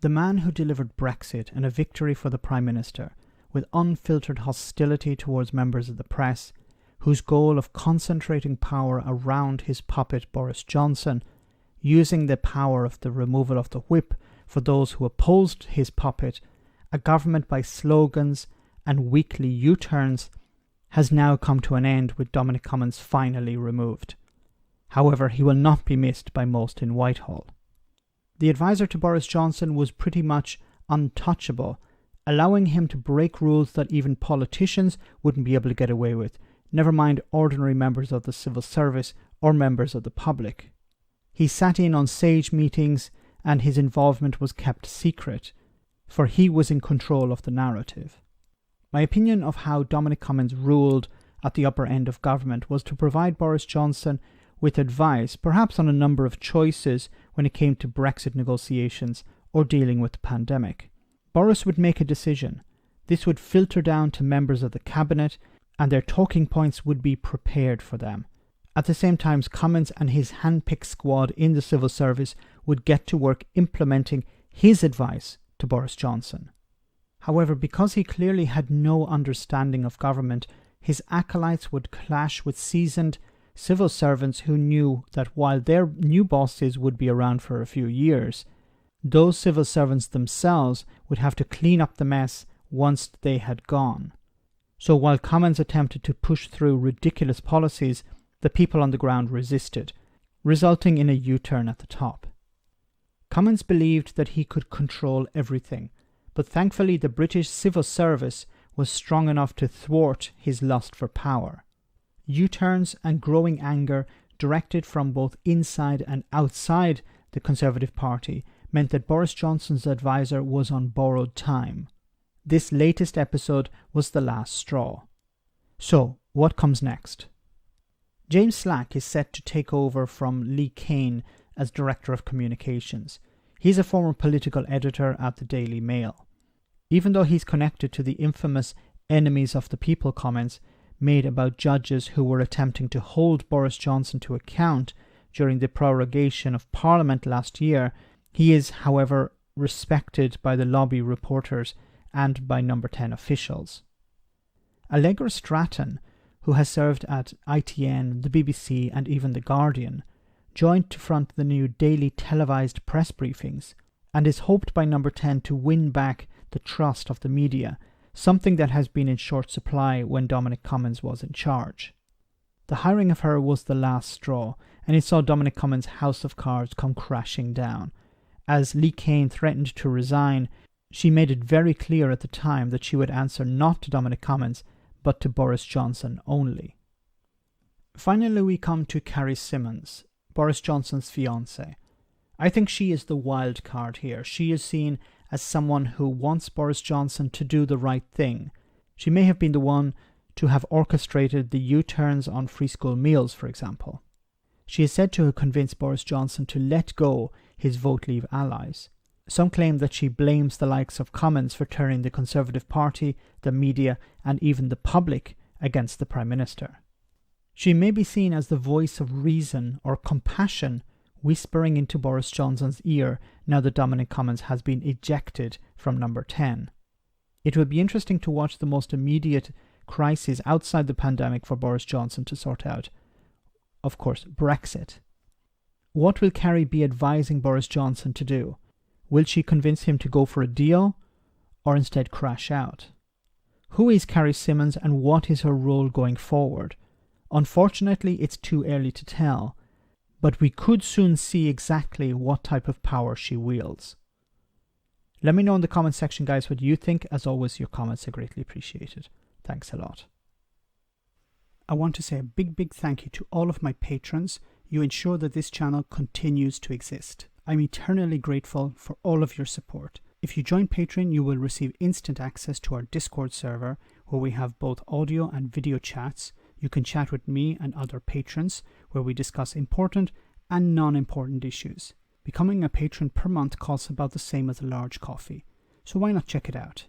The man who delivered Brexit and a victory for the Prime Minister, with unfiltered hostility towards members of the press, whose goal of concentrating power around his puppet Boris Johnson, using the power of the removal of the whip for those who opposed his puppet, a government by slogans and weekly U-turns, has now come to an end with Dominic Cummings finally removed. However, he will not be missed by most in Whitehall. The advisor to Boris Johnson was pretty much untouchable, allowing him to break rules that even politicians wouldn't be able to get away with, never mind ordinary members of the civil service or members of the public. He sat in on SAGE meetings and his involvement was kept secret, for he was in control of the narrative. My opinion of how Dominic Cummings ruled at the upper end of government was to provide Boris Johnson with advice, perhaps on a number of choices when it came to Brexit negotiations or dealing with the pandemic. Boris would make a decision. This would filter down to members of the cabinet and their talking points would be prepared for them. At the same time, Cummings and his hand-picked squad in the civil service would get to work implementing his advice to Boris Johnson. However, because he clearly had no understanding of government, his acolytes would clash with seasoned civil servants who knew that while their new bosses would be around for a few years, those civil servants themselves would have to clean up the mess once they had gone. So while Cummings attempted to push through ridiculous policies, the people on the ground resisted, resulting in a U-turn at the top. Cummings believed that he could control everything, but thankfully the British civil service was strong enough to thwart his lust for power. U-turns and growing anger directed from both inside and outside the Conservative Party meant that Boris Johnson's advisor was on borrowed time. This latest episode was the last straw. So, what comes next? James Slack is set to take over from Lee Kane as Director of Communications. He's a former political editor at the Daily Mail. Even though he's connected to the infamous enemies of the people comments made about judges who were attempting to hold Boris Johnson to account during the prorogation of Parliament last year, he is, however, respected by the lobby reporters and by Number 10 officials. Allegra Stratton, who has served at ITN, the BBC and even The Guardian, joined to front the new daily televised press briefings and is hoped by Number 10 to win back the trust of the media, something that has been in short supply when Dominic Cummings was in charge. The hiring of her was the last straw, and it saw Dominic Cummings' house of cards come crashing down. As Lee Kane threatened to resign, she made it very clear at the time that she would answer not to Dominic Cummings, but to Boris Johnson only. Finally, we come to Carrie Symonds, Boris Johnson's fiancée. I think she is the wild card here. She is seen as someone who wants Boris Johnson to do the right thing. She may have been the one to have orchestrated the U-turns on free school meals, for example. She is said to have convinced Boris Johnson to let go his Vote Leave allies. Some claim that she blames the likes of Cummings for turning the Conservative Party, the media, and even the public against the Prime Minister. She may be seen as the voice of reason or compassion whispering into Boris Johnson's ear now that Dominic Cummings has been ejected from Number 10. It would be interesting to watch the most immediate crisis outside the pandemic for Boris Johnson to sort out. Of course, Brexit. What will Carrie be advising Boris Johnson to do? Will she convince him to go for a deal or instead crash out? Who is Carrie Symonds and what is her role going forward? Unfortunately, it's too early to tell, but we could soon see exactly what type of power she wields. Let me know in the comment section, guys, what you think. As always, your comments are greatly appreciated. Thanks a lot. I want to say a big thank you to all of my patrons. You ensure that this channel continues to exist. I'm eternally grateful for all of your support. If you join Patreon, you will receive instant access to our Discord server, where we have both audio and video chats. You can chat with me and other patrons, where we discuss important and non-important issues. Becoming a patron per month costs about the same as a large coffee, so why not check it out?